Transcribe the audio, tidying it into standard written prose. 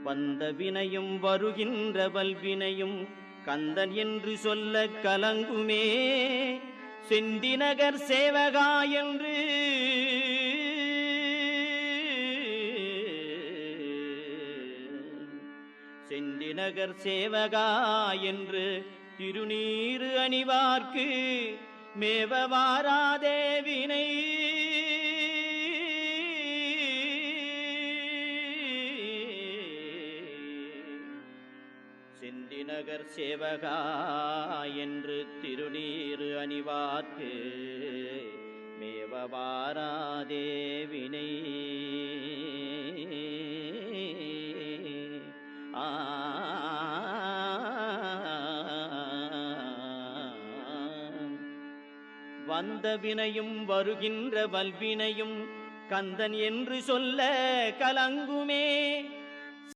வந்த வினையும் வருகின்ற வல்வினையும் கந்தன் என்று சொல்ல கலங்குமே. செந்திநகர் சேவகா என்று செந்திநகர் சேவகா என்று திருநீறு அணிவார்க்கு மேவவாராதே வினை. செந்திநகர் சேவகா என்று திருநீறு அணிவார்க்கு மேவவாராதே வினை. வந்த வினையும் வருகின்ற வல்வினையும் கந்தன் என்று சொல்ல கலங்குமே.